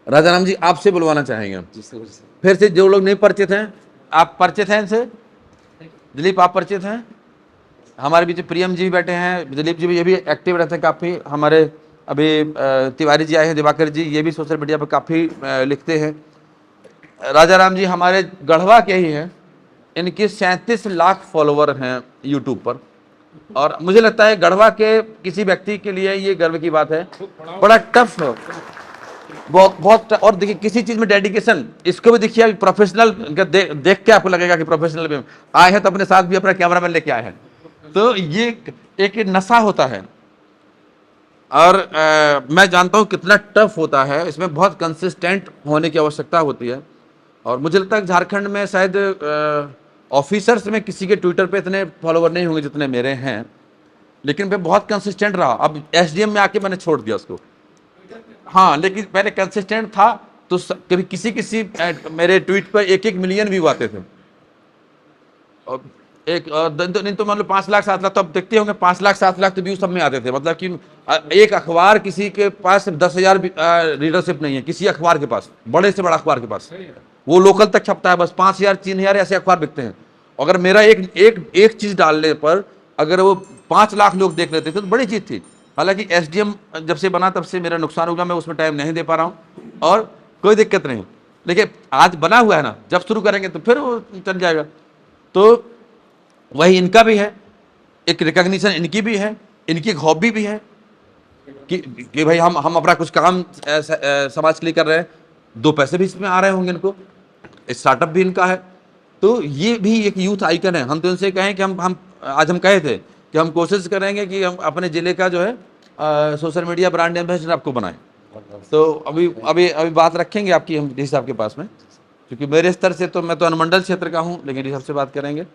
राजा राम जी आपसे बुलवाना चाहेंगे हम। जी सर। फिर से जो लोग नहीं परिचित हैं, आप परिचित हैं इनसे? दिलीप आप परिचित हैं? हमारे बीच प्रियम जी भी बैठे हैं, दिलीप जी भी, ये भी एक्टिव रहते हैं काफ़ी। हमारे अभी तिवारी जी आए हैं, दिवाकर जी, ये भी सोशल मीडिया पर काफ़ी लिखते हैं। राजा राम जी हमारे गढ़वा के ही हैं, इनके 37 लाख फॉलोवर हैं यूट्यूब पर। और मुझे लगता है गढ़वा के किसी व्यक्ति के लिए ये गर्व की बात है। बड़ा टफ है, बहुत बहुत। और देखिए किसी चीज में डेडिकेशन, इसको भी देखिए अभी प्रोफेशनल देख के आपको लगेगा कि प्रोफेशनल में आए हैं, तो अपने साथ भी अपना कैमरामैन लेके आए हैं। तो ये एक नशा होता है, और मैं जानता हूँ कितना टफ होता है, इसमें बहुत कंसिस्टेंट होने की आवश्यकता होती है। और मुझे लगता है झारखंड में शायद ऑफिसर्स में किसी के ट्विटर पे इतने फॉलोवर नहीं होंगे जितने मेरे हैं, लेकिन मैं बहुत कंसिस्टेंट रहा। अब एसडीएम में आके मैंने छोड़ दिया उसको, हाँ, लेकिन पहले कंसिस्टेंट था। तो कभी किसी किसी मेरे ट्वीट पर 1-1 मिलियन व्यू आते थे। और एक नहीं तो मान लो 5 लाख 7 लाख, तो अब देखते होंगे 5 लाख 7 लाख तो व्यू सब में आते थे। मतलब कि एक अखबार किसी के पास 10,000 रीडरशिप नहीं है, किसी अखबार के पास, बड़े से बड़ा अखबार के पास, वो लोकल तक छपता है, बस 5,000 3,000 ऐसे अखबार बिकते हैं। अगर मेरा एक चीज डालने पर अगर वो 5 लाख लोग देख लेते थे तो बड़ी चीज थी। हालांकि एसडीएम जब से बना तब से मेरा नुकसान होगा, मैं उसमें टाइम नहीं दे पा रहा हूँ, और कोई दिक्कत नहीं। लेकिन आज बना हुआ है ना, जब शुरू करेंगे तो फिर वो चल जाएगा। तो वही इनका भी है, एक रिकॉग्निशन इनकी भी है, इनकी एक हॉबी भी है कि भाई हम अपना कुछ काम समाज के लिए कर रहे हैं, 2 पैसे भी इसमें आ रहे होंगे इनको, स्टार्टअप भी इनका है। तो ये भी एक यूथ आइकन है। हम तो इनसे कहें कि हम आज हम कहे थे कि हम कोशिश करेंगे कि हम अपने ज़िले का जो है सोशल मीडिया ब्रांड एम्बेसडर आपको बनाएं। तो अभी अभी अभी बात रखेंगे आपकी हम डी साहब के पास में, क्योंकि मेरे स्तर से तो मैं तो अनुमंडल क्षेत्र का हूँ, लेकिन डी साहब से बात करेंगे।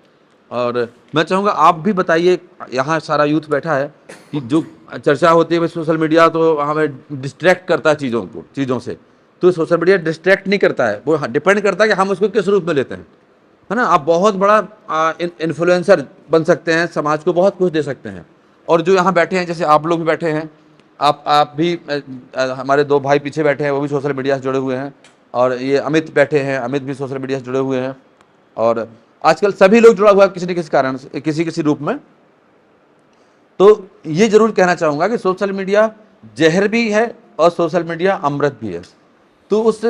और मैं चाहूँगा आप भी बताइए, यहाँ सारा यूथ बैठा है, कि जो चर्चा होती है सोशल मीडिया तो हमें डिस्ट्रैक्ट करता है चीज़ों से। तो सोशल मीडिया डिस्ट्रैक्ट नहीं करता है, वो डिपेंड करता है कि हम उसको किस रूप में लेते हैं, है ना। आप बहुत बड़ा इन्फ्लुएंसर बन सकते हैं, समाज को बहुत कुछ दे सकते हैं। और जो यहाँ बैठे हैं, जैसे आप लोग भी बैठे हैं, आप भी हमारे 2 भाई पीछे बैठे हैं, वो भी सोशल मीडिया से जुड़े हुए हैं। और ये अमित बैठे हैं, अमित भी सोशल मीडिया से जुड़े हुए हैं। और आजकल सभी लोग जुड़ा हुआ है किसी न किसी कारण से, किसी रूप में। तो ये जरूर कहना चाहूँगा कि सोशल मीडिया जहर भी है और सोशल मीडिया अमृत भी है। तो उस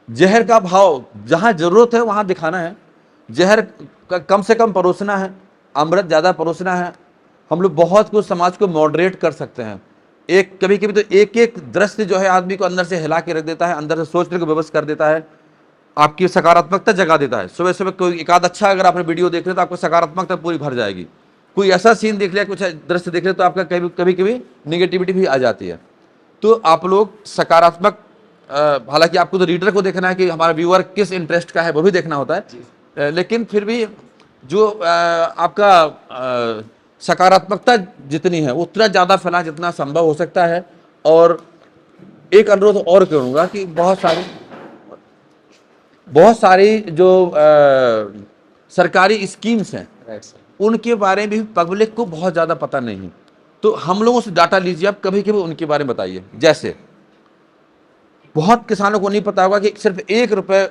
जहर का भाव जहाँ जरूरत है वहाँ दिखाना है, जहर का कम से कम परोसना है, अमृत ज़्यादा परोसना है। हम लोग बहुत कुछ समाज को मॉडरेट कर सकते हैं। एक कभी कभी तो एक दृश्य जो है आदमी को अंदर से हिला के रख देता है, अंदर से सोचने को विवश कर देता है, आपकी सकारात्मकता जगा देता है। सुबह सुबह कोई एक आध अच्छा अगर आपने वीडियो देख रहे तो आपको सकारात्मकता पूरी भर जाएगी। कोई ऐसा सीन देख लिया, कुछ दृश्य देख लिया, तो आपका कभी कभी निगेटिविटी भी आ जाती है। तो आप लोग सकारात्मक, हालांकि आपको तो रीडर को देखना है कि हमारा व्यूअर किस इंटरेस्ट का है, वो भी देखना होता है, लेकिन फिर भी जो आपका सकारात्मकता जितनी है उतना ज़्यादा फैला जितना संभव हो सकता है। और एक अनुरोध और करूँगा कि बहुत सारी जो सरकारी स्कीम्स हैं उनके बारे में भी पब्लिक को बहुत ज़्यादा पता नहीं है। तो हम लोगों से डाटा लीजिए, आप कभी कभी उनके बारे में बताइए। जैसे बहुत किसानों को नहीं पता होगा कि सिर्फ 1 रुपए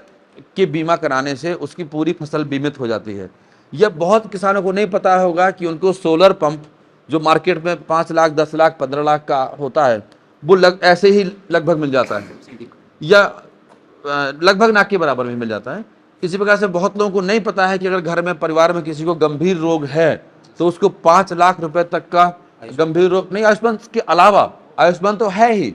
के बीमा कराने से उसकी पूरी फसल बीमित हो जाती है। या बहुत किसानों को नहीं पता होगा कि उनको सोलर पंप जो मार्केट में 5 लाख 10 लाख 15 लाख का होता है, वो ऐसे ही लगभग मिल जाता है, या लगभग ना के बराबर में मिल जाता है। इसी प्रकार से बहुत लोगों को नहीं पता है कि अगर घर में परिवार में किसी को गंभीर रोग है तो उसको 5 लाख रुपए तक का गंभीर रोग नहीं, आयुष्मान के अलावा, आयुष्मान तो है ही,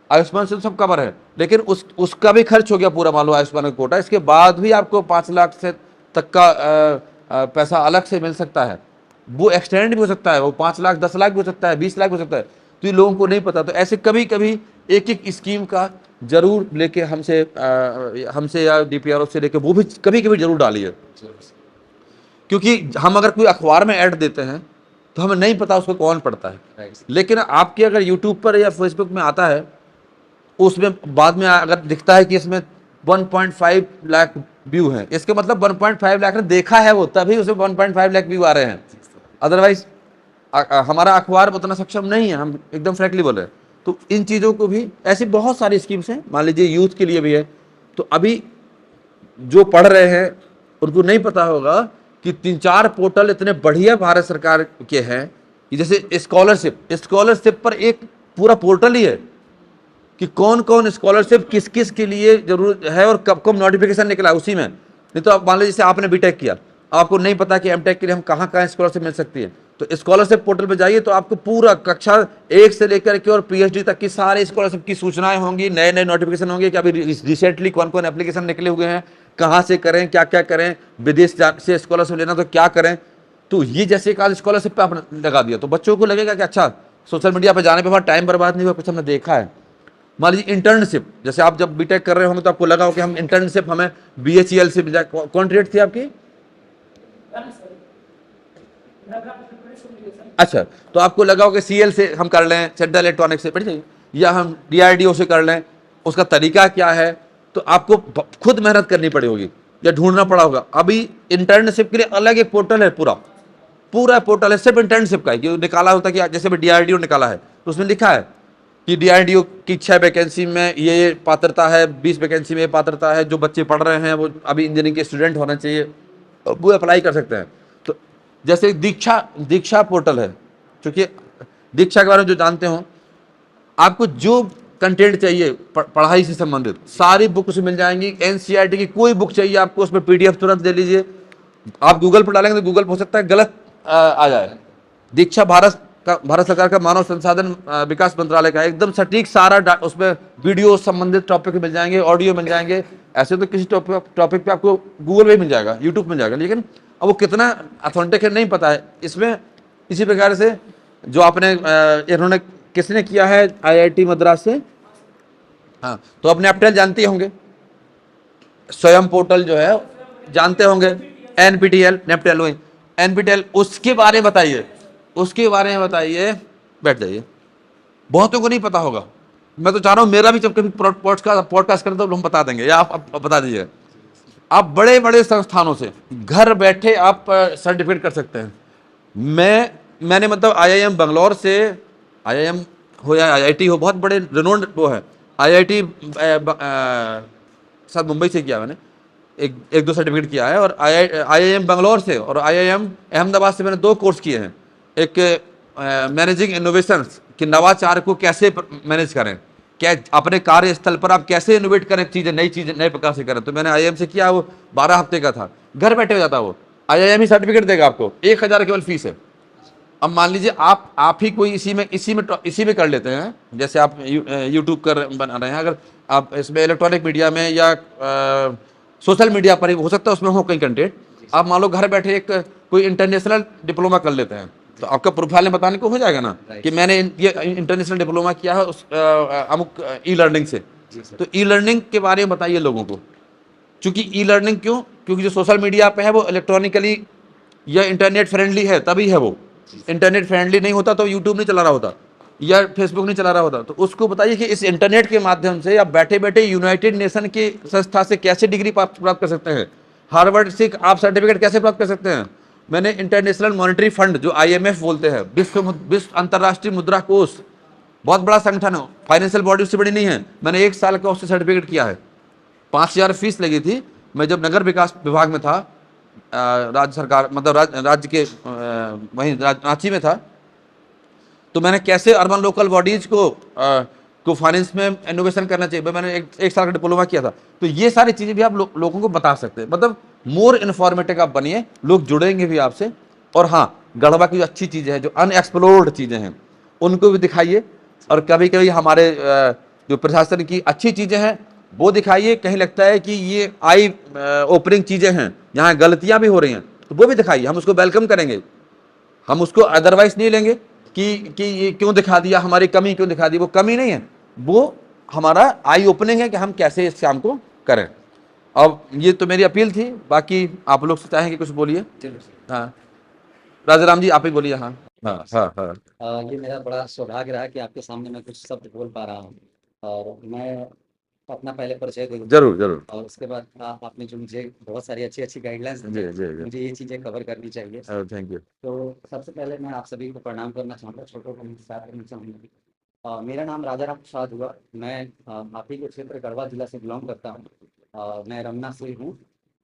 आयुष्मान से तो सब कवर है, लेकिन उसका भी खर्च हो गया पूरा, मान लो आयुष्मान का कोटा, इसके बाद भी आपको 5 लाख से तक का पैसा अलग से मिल सकता है। वो एक्सटेंड भी हो सकता है, वो 5 लाख 10 लाख भी हो सकता है, 20 लाख हो सकता है। तो ये लोगों को नहीं पता। तो ऐसे कभी कभी एक स्कीम का जरूर लेके हमसे या डीपीआरओ से लेके वो भी कभी कभी जरूर डालिए, क्योंकि हम अगर कोई अखबार में ऐड देते हैं तो हमें नहीं पता उसको कौन पढ़ता है। लेकिन आपके अगर यूट्यूब पर या फेसबुक में आता है, उसमें बाद में अगर दिखता है कि इसमें 1.5 लाख व्यू हैं, इसके मतलब 1.5 लाख ने देखा है, वो तभी उसे 1.5 लाख व्यू आ रहे हैं। अदरवाइज हमारा अखबार उतना सक्षम नहीं है, हम एकदम फ्रैंकली बोले। तो इन चीज़ों को भी, ऐसी बहुत सारी स्कीम्स हैं, मान लीजिए यूथ के लिए भी है। तो अभी जो पढ़ रहे हैं उनको नहीं पता होगा कि 3-4 पोर्टल इतने बढ़िया भारत सरकार के हैं कि जैसे स्कॉलरशिप पर एक पूरा पोर्टल ही है कि कौन कौन स्कॉलरशिप किस किस के लिए जरूरत है और कब कब नोटिफिकेशन निकला उसी में। नहीं तो आप मान लीजिए जैसे आपने बीटेक किया, आपको नहीं पता कि एमटेक के लिए हम कहाँ कहाँ स्कॉलरशिप मिल सकती है, तो स्कॉलरशिप पोर्टल पे जाइए तो आपको पूरा कक्षा 1 से लेकर के और पीएचडी तक की सारी स्कॉलरशिप की सूचनाएं होंगी, नए नए नोटिफिकेशन होंगे कि अभी रिसेंटली कौन कौन एप्लीकेशन निकले हुए हैं, कहाँ से करें, क्या क्या करें, विदेश से स्कॉलरशिप लेना तो क्या करें। तो ये जैसे एक स्कॉलरशिप पे आपने लगा दिया तो बच्चों को लगेगा कि अच्छा सोशल मीडिया पर जाने पर हमारा टाइम बर्बाद नहीं हुआ, कुछ हमने देखा है। मान लीजिए इंटर्नशिप, जैसे आप जब बीटेक कर रहे होंगे तो आपको लगा हो कि हम इंटर्नशिप हमें बीएचईएल से मिल जाए। कौन ट्रेड थी आपकी? अच्छा, तो आपको लगा हो कि सीएल से हम कर लें, सेंट्रल इलेक्ट्रॉनिक्स से, बढ़िया, या हम डीआरडीओ से कर लें, उसका तरीका क्या है, तो आपको खुद मेहनत करनी पड़ी होगी या ढूंढना पड़ा होगा। अभी इंटर्नशिप के लिए अलग एक पोर्टल है, पूरा पूरा पोर्टल है सिर्फ इंटर्नशिप का, कि निकाला होता है कि जैसे डीआरडीओ निकाला है तो उसमें लिखा है कि डीआरडीओ की 6 वैकेंसी में ये पात्रता है, 20 वैकेंसी में ये पात्रता है, जो बच्चे पढ़ रहे हैं वो अभी इंजीनियरिंग के स्टूडेंट होना चाहिए, वो अप्लाई कर सकते हैं। तो जैसे दीक्षा पोर्टल है, क्योंकि दीक्षा के बारे में जो जानते हो, आपको जो कंटेंट चाहिए पढ़ाई से संबंधित सारी बुक उसमें मिल जाएंगी। एनसीईआरटी की कोई बुक चाहिए आपको, उसमें पीडीएफ तुरंत ले लीजिए। आप गूगल पर डालेंगे तो गूगल हो सकता है गलत आ जाए। दीक्षा भारत सरकार का मानव संसाधन विकास मंत्रालय का एकदम सटीक सारा उसमें वीडियो संबंधित टॉपिक मिल जाएंगे, ऑडियो मिल जाएंगे। ऐसे तो किसी टॉपिक पे आपको गूगल पे मिल जाएगा, यूट्यूब मिल जाएगा, लेकिन अब वो कितना अथेंटिक है नहीं पता है। इसमें इसी प्रकार से जो आपने इन्होंने किसने किया है आईआईटी मद्रास से, हाँ, तो अपने एप्टेल जानते होंगे, स्वयं पोर्टल जो है जानते होंगे, एनपीटीएल नेप्टेल, एनपीटीएल, उसके बारे में बताइए, उसके बारे में बताइए, बैठ जाइए। बहुतों को नहीं पता होगा, मैं तो चाह रहा हूं मेरा भी जब कभी पॉडकास्ट करें तो हम बता देंगे, या आप बता दीजिए। आप बड़े बड़े संस्थानों से घर बैठे आप सर्टिफिकेट कर सकते हैं। मैंने मतलब आईआईएम बंगलौर से, आईआईएम हो या आईआईटी हो, बहुत बड़े रिनोन्ड वो है, आईआईटी शायद मुंबई से किया मैंने, एक दो सर्टिफिकेट किया है, और आईआईएम बंगलौर से और आईआईएम अहमदाबाद से मैंने 2 कोर्स किए हैं। एक मैनेजिंग इनोवेशंस, कि नवाचार को कैसे मैनेज करें, क्या अपने कार्यस्थल पर आप कैसे इनोवेट करें, चीज़ें नए प्रकार से करें। तो मैंने आईआईएम से किया, वो 12 हफ्ते का था, घर बैठे हो जाता वो, आईआईएम ही सर्टिफिकेट देगा आपको, 1000 केवल फीस है। अब मान लीजिए आप ही कोई इसी में कर लेते हैं, जैसे आप यूट्यूब कर बना रहे हैं, अगर आप इसमें इलेक्ट्रॉनिक मीडिया में या सोशल मीडिया पर हो सकता है उसमें हो कई कंटेंट, आप मान लो घर बैठे एक कोई इंटरनेशनल डिप्लोमा कर लेते हैं, तो आपका प्रोफाइल में बताने को हो जाएगा ना कि मैंने ये इंटरनेशनल डिप्लोमा किया है उस अमुक ई लर्निंग से। तो ई लर्निंग के बारे में बताइए लोगों को, क्योंकि ई लर्निंग क्यों, क्योंकि जो सोशल मीडिया पे है वो इलेक्ट्रॉनिकली या इंटरनेट फ्रेंडली है, तभी है वो। इंटरनेट फ्रेंडली नहीं होता तो यूट्यूब नहीं चला रहा होता या फेसबुक नहीं चला रहा होता। तो उसको बताइए कि इस इंटरनेट के माध्यम से आप बैठे बैठे यूनाइटेड नेशन की संस्था से कैसे डिग्री प्राप्त कर सकते हैं, हार्वर्ड से आप सर्टिफिकेट कैसे प्राप्त कर सकते हैं। मैंने इंटरनेशनल मॉनेटरी फंड, जो आईएमएफ बोलते हैं, विश्व अंतर्राष्ट्रीय मुद्रा कोष, बहुत बड़ा संगठन है, फाइनेंशियल बॉडी उससे बड़ी नहीं है, मैंने 1 साल का उससे सर्टिफिकेट किया है। 5000 फीस लगी थी। मैं जब नगर विकास विभाग में था, राज्य सरकार मतलब राज्य के वहीं रांची में था, तो मैंने कैसे अर्बन लोकल बॉडीज को फाइनेंस में इनोवेशन करना चाहिए, मैंने एक साल का डिप्लोमा किया था। तो ये सारी चीज़ें भी आप लोगों को बता सकते हैं, मतलब मोर इन्फॉर्मेटिव आप बनिए, लोग जुड़ेंगे भी आपसे। और हाँ, गढ़वा की जो अच्छी चीज़ें हैं, जो अनएक्सप्लोर्ड चीज़ें हैं, उनको भी दिखाइए। और कभी कभी हमारे जो प्रशासन की अच्छी चीज़ें हैं वो दिखाइए, कहीं लगता है कि ये आई ओपनिंग चीज़ें हैं, यहाँ गलतियाँ भी हो रही हैं, तो वो भी दिखाइए, हम उसको वेलकम करेंगे। हम उसको अदरवाइज नहीं लेंगे कि ये क्यों दिखा दिया, हमारी कमी क्यों दिखा दी, वो कमी नहीं है, वो हमारा आई ओपनिंग है कि हम कैसे इस काम को करें। अब ये तो मेरी अपील थी, बाकी आप लोग से चाहेंगे कुछ बोलिए। हाँ राजाराम जी, आप ही बोलिए। हाँ हाँ हाँ हाँ। ये मेरा बड़ा सौभाग्य रहा कि आपके सामने मैं कुछ शब्द बोल पा रहा हूँ, और मैं अपना पहले परिचय दे दूँ। जरूर जरूर। और उसके बाद आपने जो मुझे बहुत सारी अच्छी अच्छी गाइडलाइंस दी, जी जी जी। मुझे ये चीज़ें कवर करनी चाहिए। Thank you. तो सबसे पहले मैं आप सभी को प्रणाम करना चाहूँगा, छोटों को नमस्कार करना चाहूँगा। मेरा नाम राजा राम प्रसाद हुआ। मैं आप ही के क्षेत्र गढ़वा जिला से बिलोंग करता हूँ। मैं रमना से हूँ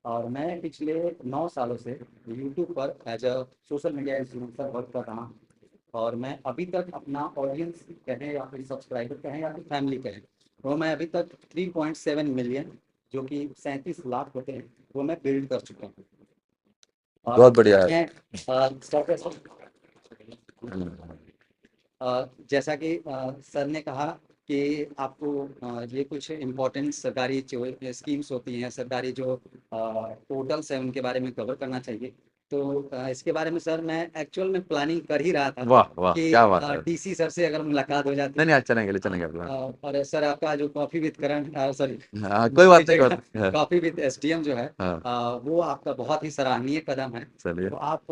और मैं पिछले 9 सालों से यूट्यूब पर as a social media influencer work कर रहा हूँ। और मैं अभी तक अपना ऑडियंस कहें या फिर सब्सक्राइबर कहें या फिर फैमिली कहें, वो मैं अभी तक 3.7 मिलियन, जो कि 37 लाख होते हैं, वो मैं बिल्ड कर चुका हूँ। और बहुत बढ़िया है। मैं जैसा कि सर ने कहा कि आपको ये कुछ इम्पोर्टेंट सरकारी जो स्कीम्स होती हैं, सरकारी जो पोर्टल्स हैं, उनके बारे में कवर करना चाहिए। तो इसके बारे में सर मैं एक्चुअल में प्लानिंग कर ही रहा था वाह वाह, कि क्या बात है। डीसी सर से अगर मुलाकात हो जाती। नहीं नहीं, आज चलेंगे चलेंगे अपना। और सर आपका जो कॉफ़ी विद करण, सॉरी, हाँ, कोई माफ बात नहीं, कोई कीजिएगा, बात नहीं। हाँ, कॉफ़ी विद एसडीएम जो है, हाँ, वो आपका बहुत ही सराहनीय कदम है। चलिए। तो आप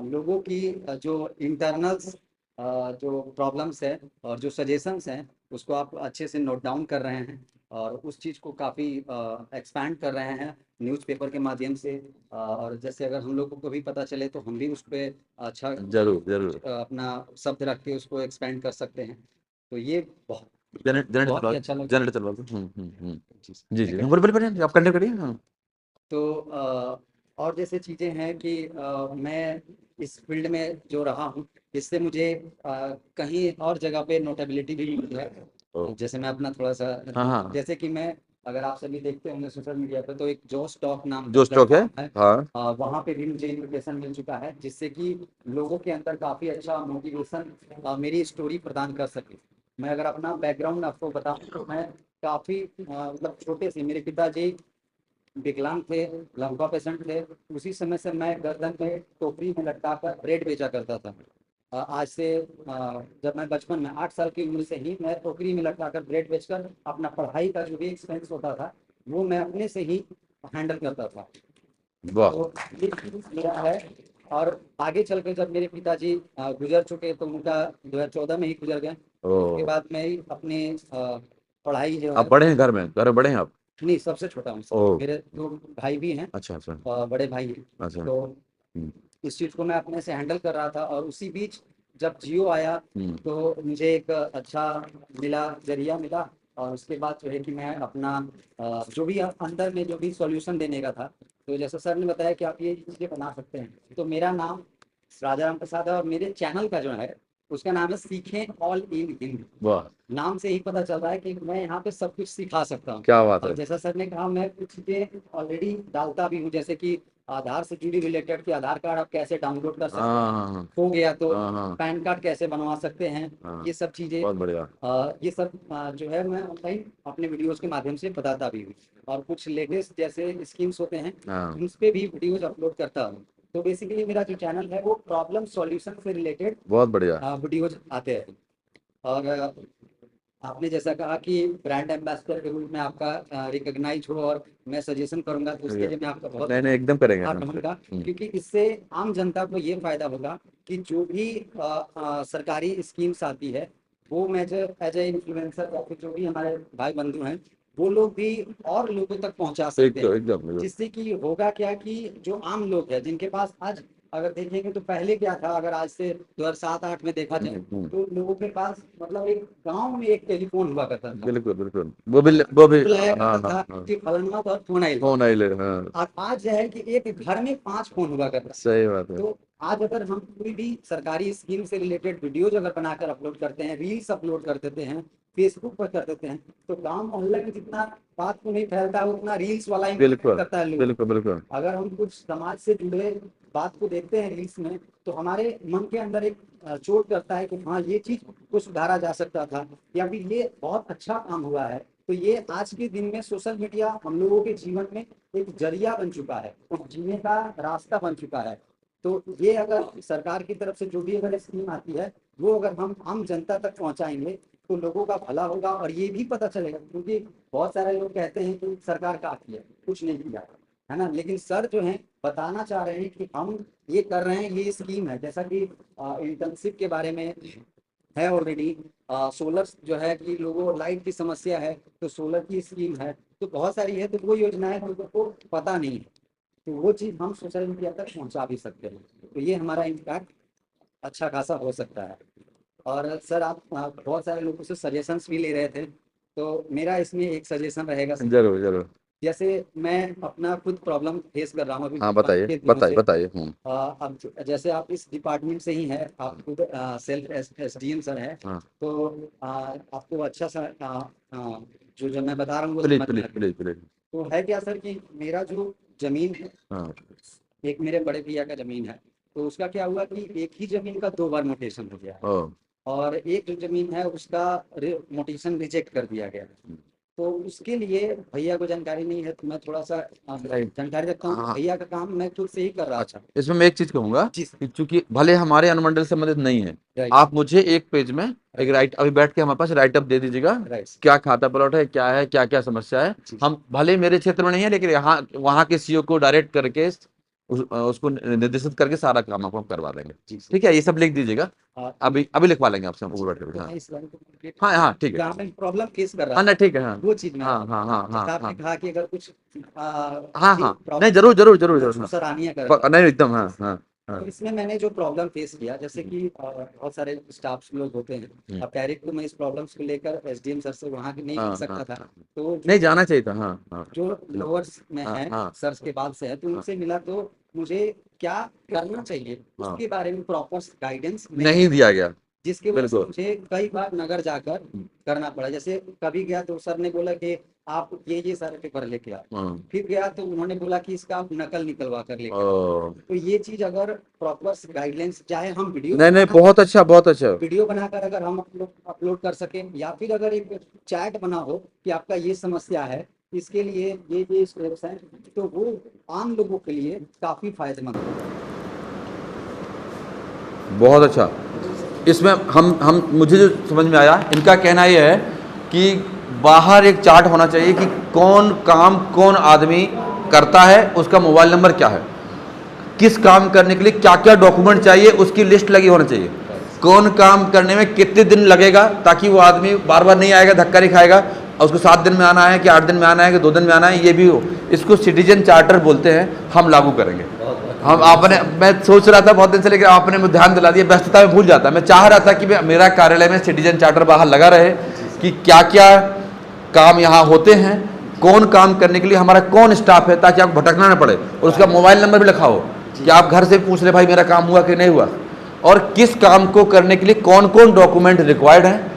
लोगों की जो इंटरनल्स जो प्रॉब्लम्स है और जो सजेशंस हैं, उसको आप अच्छे से नोट डाउन कर रहे हैं और उस चीज़ को काफ़ी एक्सपैंड कर रहे हैं न्यूज़पेपर के माध्यम से। और जैसे अगर हम लोगों को भी पता चले तो हम भी उस पे अच्छा जरूर जरूर। अपना शब्द रख के उसको एक्सपेंड कर सकते हैं। तो ये बहुत जनरेटर बहुत चलवा, ही अच्छा लगा। जनरेटर चलवा दो। जी जी जी, सर। बोलिए बोलिए बोलिए, आप कंटिन्यू करिए। हाँ। तो और जैसे चीज़ें हैं कि मैं इस फील्ड में जो रहा हूँ, इससे मुझे कहीं और जगह पे नोटेबिलिटी भी मिली ओ, है। जैसे मैं अपना थोड़ा-सा, हाँ हाँ, जैसे कि मैं, अगर आप सभी देखते होंगे सोशल मीडिया पे, तो एक जो स्टॉक नाम का जो स्टॉक है। प्लेटफ़ॉर्म है, हाँ। वहाँ पे भी मुझे इन्विटेशन मिल चुका है, जिससे कि लोगों के अंदर काफ़ी अच्छा मोटिवेशन मेरी स्टोरी प्रदान कर सके। मैं अगर अपना बैकग्राउंड आपको बताऊँ तो मैं काफ़ी मतलब छोटे से, मेरे पिताजी विकलांग थे, लंपा पेशेंट थे। उसी समय से मैं गर्दन में टोकरी में लटका कर ब्रेड बेचा करता था। आज से जब मैं बचपन में 8 साल की उम्र से ही मैं टोकरी में लटका कर ब्रेड बेचकर अपना पढ़ाई का जो भी एक्सपेंस होता था, वो मैं अपने से ही हैंडल करता था। वाह। तो ये चीज़ मेरा है। और आगे चल के जब मेरे पिताजी गुज़र चुके, तो उनका 2014 में ही गुज़र गए। ओ, उसके बाद मैं ही अपनी पढ़ाई जो आप है, बड़े हैं घर में बड़े हैं आप? नहीं, सबसे छोटा हूँ सर। ओ, मेरे 2 भाई भी हैं, अच्छा अच्छा बड़े भाई हैं। अच्छा। तो हम्म इस चीज़ को मैं अपने से हैंडल कर रहा था और उसी बीच जब जियो आया, हम्म, तो मुझे एक अच्छा मिला, ज़रिया मिला। और उसके बाद जो है कि मैं अपना जो भी अंदर में जो भी सॉल्यूशन देने का था, तो जैसे सर ने बताया कि आप ये चीज़ें बना सकते हैं। तो मेरा नाम राजा राम प्रसाद है और मेरे चैनल का जो है, उसका नाम है सीखें ऑल इन हिंदी। वाह, नाम से ही पता चल रहा है कि मैं यहाँ पे सब कुछ सिखा सकता हूँ। क्या बात और है। जैसा सर ने कहा, मैं कुछ चीज़ें ऑलरेडी डालता भी हूँ, जैसे कि आधार से जुड़ी रिलेटेड, कि आधार कार्ड आप कैसे डाउनलोड कर सकते हैं, हाँ हाँ हो गया तो हाँ हाँ पैन कार्ड कैसे बनवा सकते हैं, हाँ, ये सब चीज़ें, बहुत बढ़िया। ये सब जो है मैं ऑनलाइन अपने वीडियोज़ के माध्यम से बताता भी हूँ। और कुछ लेटेस्ट जैसे स्कीम्स होते हैं, हाँ, उस पे भी वीडियोज़ अपलोड करता हूँ। तो बेसिकली मेरा जो चैनल है वो प्रॉब्लम सॉल्यूशन से रिलेटेड बहुत बढ़िया। वीडियोज़ आते हैं। और आपने जैसा कहा कि ब्रांड एम्बेसडर के रूप में आपका रिकॉग्नाइज हो और मैं सजेशन करूंगा, तो उसके लिए मैं आपका बहुत नहीं नहीं, एकदम करेंगे आभार हम। रहूंगा। क्योंकि इससे आम जनता को ये फायदा होगा कि जो भी सरकारी स्कीम्स आती है, वो मैं जो एज ए इन्फ्लुएंसर या फिर जो भी हमारे भाई बंधु हैं, वो लोग भी और लोगों तक पहुंचा सकते एकदम हैं। एकदम। जिससे कि होगा क्या कि जो आम लोग हैं, जिनके पास आज, अगर देखेंगे तो पहले क्या था, अगर आज से 2007-8 में देखा जाए, तो लोगों के पास मतलब एक गांव में एक टेलीफोन हुआ करता था। बिल्कुल बिल्कुल, वो भी बुलाया हाँ करता हाँ था हाँ। कि फलाना पर फोन आइल बा। फोन आई ले, हाँ। और आज है कि एक घर में 5 फोन हुआ करता है। सही बात है। तो आज अगर हम कोई भी सरकारी स्कीम से रिलेटेड वीडियोज अगर बनाकर अपलोड करते हैं, रील्स अपलोड कर देते हैं, फेसबुक पर कर देते हैं, तो गांव मोहल्ले में जितना बात को नहीं फैलता है, उतना रील्स वाला इम्पैक्ट बिल्कुल करता है लोगों बिल्कुल को। बिल्कुल। अगर हम कुछ समाज से जुड़े बात को देखते हैं रील्स में, तो हमारे मन के अंदर एक चोट करता है कि हाँ, ये चीज को सुधारा जा सकता था, या फिर ये बहुत अच्छा काम हुआ है। तो ये आज के दिन में सोशल मीडिया हम लोगों के जीवन में एक जरिया बन चुका है, एक जीने का रास्ता बन चुका है। तो ये अगर सरकार की तरफ से जो भी अगर स्कीम आती है, वो अगर हम आम जनता तक पहुंचाएंगे, तो लोगों का भला होगा। और ये भी पता चलेगा, क्योंकि बहुत सारे लोग कहते हैं कि सरकार का किया, कुछ नहीं किया, है ना। लेकिन सर जो है बताना चाह रहे हैं कि हम ये कर रहे हैं, ये स्कीम है। जैसा कि इंटर्नशिप के बारे में है ऑलरेडी, सोलर जो है कि लोगों को लाइट की समस्या है, तो सोलर की स्कीम है। तो बहुत सारी है, तो वो योजनाएं लोगों को पता नहीं है, तो वो चीज़ हम सोशल मीडिया तक पहुंचा भी सकते हैं। तो ये हमारा इम्पैक्ट अच्छा खासा हो सकता है। और सर आप बहुत सारे लोगों से सजेशंस भी ले रहे थे, तो मेरा इसमें एक सजेशन रहेगा सर। जरूर जरूर। जैसे मैं अपना खुद प्रॉब्लम फेस कर रहा हूँ अभी हाँ बताइए के दिनों बताइए से। बताइए। अब जैसे आप इस डिपार्टमेंट से ही हैं, आप खुद सेल्फ एसडीएम सर हैं, हाँ तो आपको अच्छा सा जो मैं बता रहा हूँ वो प्लीज समझ में प्लीज लगे। Please please. तो है क्या सर कि मेरा जो जमीन है, हाँ एक मेरे बड़े भैया का जमीन है, तो उसका क्या हुआ कि एक ही जमीन का 2 बार मोटेशन हो गया है। ओ और एक जो जमीन है उसका मोटेशन रिजेक्ट कर दिया गया है। तो उसके लिए भैया को जानकारी नहीं है, तो मैं थोड़ा सा नहीं। जानकारी रखता हूँ। तो हाँ भैया का काम मैं खुद से ही कर रहा अच्छा, था। इसमें मैं एक चीज कहूंगा जी सर। कि चूंकि भले हमारे अनुमंडल से मदद नहीं है, राइट आप मुझे एक पेज में एक राइट अभी बैठ के हमारे पास राइट अप दे दीजिएगा। राइट क्या खाता प्लॉट है, क्या है, क्या क्या समस्या है। जी हम भले मेरे क्षेत्र में नहीं है, लेकिन यहाँ वहाँ के सीईओ को डायरेक्ट करके उसको निर्देशित करके सारा काम आपको हम करवा देंगे। जी सर। ठीक है, ये सब लिख दीजिएगा। हाँ, अभी अभी लिखवा लेंगे आपसे हम ऊपर बैठ के। तो हाँ मैं इस लाइन को कंप्लीट हाँ हाँ ठीक है। जहाँ मैं प्रॉब्लम फेस कर रहा हाँ ना था, ठीक है। हाँ वो चीज मैं हाँ हाँ हाँ हाँ जैसा आपने हाँ कहा कि अगर कुछ हाँ हाँ नहीं प्रॉब्लम जरूर जरूर जरूर मैं जरूर। उसको हाँ सराहनीय करूंगा। नहीं एकदम। हाँ हाँ हाँ। तो इसमें मैंने जो प्रॉब्लम फेस किया, जैसे कि बहुत सारे स्टाफ लोग होते हैं, अब डायरेक्ट तो मैं इस प्रॉब्लम्स को लेकर एसडीएम सर से वहाँ की नहीं मिल हाँ हाँ सकता था। हाँ। तो नहीं जाना चाहिए था। हाँ हाँ जो लोअर्स में हाँ है, हाँ सर्स के बाद से है, तो हाँ उनसे मिला तो मुझे क्या करना चाहिए हाँ। उसके बारे में प्रॉपर गाइडेंस नहीं नहीं मिला, दिया गया। जिसकी वजह से बिल्कुल। मुझे कई बार नगर जाकर करना पड़ा। जैसे कभी गया तो सर ने बोला कि आप ये सारे पेपर लेके आओ। हाँ फिर गया तो उन्होंने बोला कि इसका आप नकल निकलवा कर लेके आओ। ओ, तो ये चीज अगर प्रॉपर गाइडलाइंस, चाहे हम नहीं नहीं बहुत अच्छा बहुत अच्छा। वीडियो बनाकर अगर हम अपलोड कर सकें, या फिर अगर एक चैट बना हो कि आपका ये समस्या है, इसके लिए ये स्टेप्स हैं, तो वो आम लोगों के लिए काफी फायदेमंद है। बहुत अच्छा। इसमें हम मुझे जो समझ में आया, इनका कहना यह है कि बाहर एक चार्ट होना चाहिए कि कौन काम कौन आदमी करता है, उसका मोबाइल नंबर क्या है, किस काम करने के लिए क्या क्या डॉक्यूमेंट चाहिए, उसकी लिस्ट लगी होनी चाहिए। कौन काम करने में कितने दिन लगेगा, ताकि वो आदमी बार बार नहीं आएगा, धक्का नहीं खाएगा, और उसको 7 दिन में आना है कि 8 दिन में आना है कि 2 दिन में आना है, ये भी हो। इसको सिटीजन चार्टर बोलते हैं, हम लागू करेंगे। हम आपने मैं सोच रहा था बहुत दिन से, लेकिन आपने मुझे ध्यान दिला दिया, व्यस्तता में भूल जाता। मैं चाह रहा था कि मेरा कार्यालय में सिटीजन चार्टर बाहर लगा रहे कि क्या क्या काम यहाँ होते हैं, कौन काम करने के लिए हमारा कौन स्टाफ है, ताकि आपको भटकना ना पड़े, और उसका मोबाइल नंबर भी लिखा हो कि आप घर से पूछ ले भाई मेरा काम हुआ कि नहीं हुआ, और किस काम को करने के लिए कौन कौन डॉक्यूमेंट रिक्वायर्ड हैं,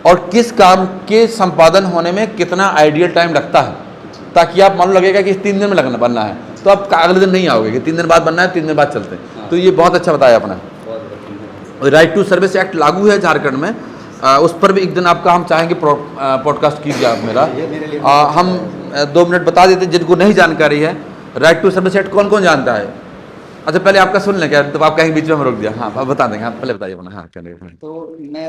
और किस काम के संपादन होने में कितना आइडियल टाइम लगता है, ताकि आप मालूम लगेगा कि 3 दिन में लगना बनना है, तो आप अगले दिन नहीं आओगे कि 3 दिन बाद बनना है, 3 दिन बाद चलते हैं। तो ये बहुत अच्छा बताया आपने। राइट टू सर्विस एक्ट लागू है झारखंड में, उस पर भी एक दिन आपका हम चाहेंगे पॉडकास्ट कीजिए आप मेरा। हम 2 मिनट बता देते जिनको नहीं जानकारी है। राइट टू सर्विस एक्ट कौन कौन जानता है? अच्छा पहले आपका सुन लें क्या, तो आप कहीं बीच में हम रोक दिया। हाँ आप बता देंगे, आप पहले बताइए अपना। हाँ करेंगे। तो मैं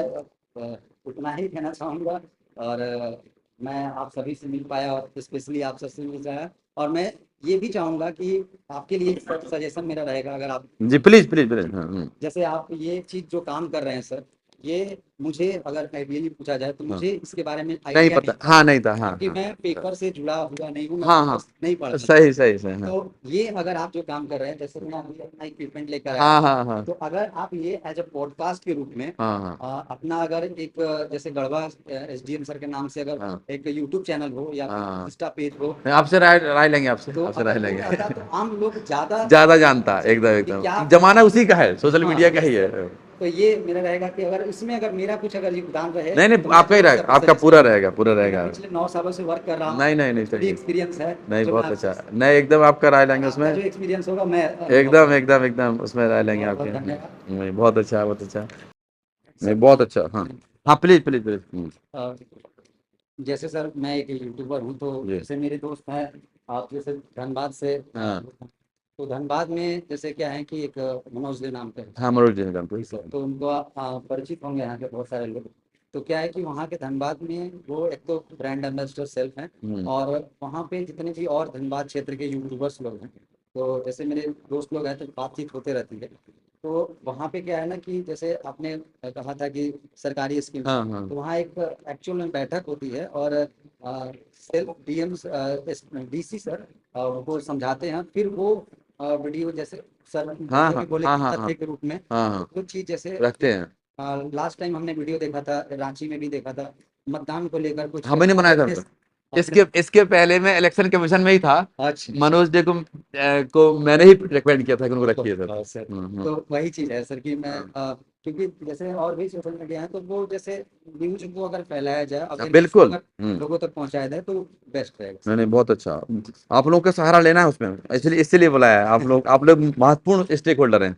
उतना ही कहना चाहूँगा, और मैं आप सभी से मिल पाया, और स्पेशली आप सबसे मिल पाया, और मैं ये भी चाहूँगा कि आपके लिए सजेशन मेरा रहेगा, अगर आप जी प्लीज प्लीज प्लीज। जैसे आप ये चीज़ जो काम कर रहे हैं सर, ये मुझे अगर आइडियली पूछा जाए तो मुझे इसके बारे में नहीं आइडिया पता। नहीं था, हाँ नहीं था। हाँ क्योंकि मैं पेपर से जुड़ा हुआ नहीं हूँ, मैं हाँ हाँ नहीं पढ़ता। सही सही सही। हाँ तो ये अगर आप जो काम कर रहे हैं, जैसे मैं अभी अपना इक्विपमेंट लेकर आया, हाँ हाँ हाँ तो अगर आप ये एज अ पॉडकास्ट के रूप में हाँ हाँ अपना अगर एक जैसे गढ़वा एसडीएम सर के नाम से अगर हाँ एक यूट्यूब चैनल हो या हाँ। इंस्टा पेज हो, नहीं, आपसे राय राय लेंगे, आपसे तो आपसे अगर राय वो लेंगे। रहता तो आम लोग ज्यादा ज्यादा जानता है, एकदम कि एकदम क्या। जमाना उसी का है, सोशल हाँ, मीडिया का ही yes, है। sir। तो ये मेरा रहेगा कि अगर इसमें अगर मेरा कुछ अगर योगदान रहे, नहीं नहीं तो मैं आपका ही जरूर रहेगा, सबको आपका सजेस्ट पूरा करूंगा। रहेगा, पूरा मैं रहेगा। पिछले 9 सालों से वर्क कर रहा हूँ, नहीं नहीं नहीं बड़ी सही। एक्सपीरियंस है नहीं जो मैं बहुत अच्छा, आपसे, नहीं एकदम आपका राय लेंगे आपका उसमें, जो एक्सपीरियंस होगा मैं एकदम एकदम एकदम उसमें राय लेंगे बहुत आपके। बहुत धन्यवाद। नहीं बहुत अच्छा बहुत अच्छा। नहीं सर बहुत अच्छा। हाँ हाँ प्लीज प्लीज प्लीज। अ, जैसे सर मैं एक यूट्यूबर हूँ, तो जी जैसे मेरे दोस्त हैं, आप जैसे धनबाद से हाँ तो धनबाद में जैसे क्या है कि एक मनोज जी नाम पे है। हाँ मनोज जी ने जी सर, तो उनको परिचित होंगे यहाँ के बहुत सारे लोग। तो क्या है कि वहाँ के धनबाद में वो एक तो ब्रांड एम्बेसडर सेल्फ हैं, और वहाँ पे जितने भी और धनबाद क्षेत्र के यूट्यूबर्स लोग हैं, तो जैसे मेरे दोस्त लोग हैं, तो बातचीत होते रहती है। तो वहाँ पे क्या है ना कि जैसे आपने कहा था कि सरकारी स्कीम, हाँ हाँ तो वहाँ एक एक्चुअल में बैठक होती है, और सेल्फ डीएम डीसी सर वो समझाते हैं, फिर वो वीडियो जैसे सर हाँ जो भी हाँ बोले हाँ कि हाँ हाँ तथ्य के रूप में हाँ हाँ कुछ चीज जैसे रखते हैं। लास्ट टाइम हमने वीडियो देखा था, रांची में भी देखा था, मतदान को लेकर कुछ हमें नहीं बनाया था awareness इसके पहले मैं इलेक्शन कमीशन में ही था। अच्छा मनोज डे को मैंने ही रिकमेंड किया था कि उनको रखिए सर। हाँ, सर हम्म। तो वही चीज है सर कि मैं हाँ। क्योंकि जैसे और भी सोशल मीडिया है तो वो जैसे न्यूज को अगर फैलाया जाए, अवेयरनेस को बिल्कुल। अगर लोगों तक पहुंचाया जाए तो बेस्ट रहेगा नहीं सर। नहीं, बहुत अच्छा। आप लोगों का सहारा लेना है उसमें, इसलिए इसलिए बुलाया है। आप लोग महत्वपूर्ण स्टेक होल्डर हैं।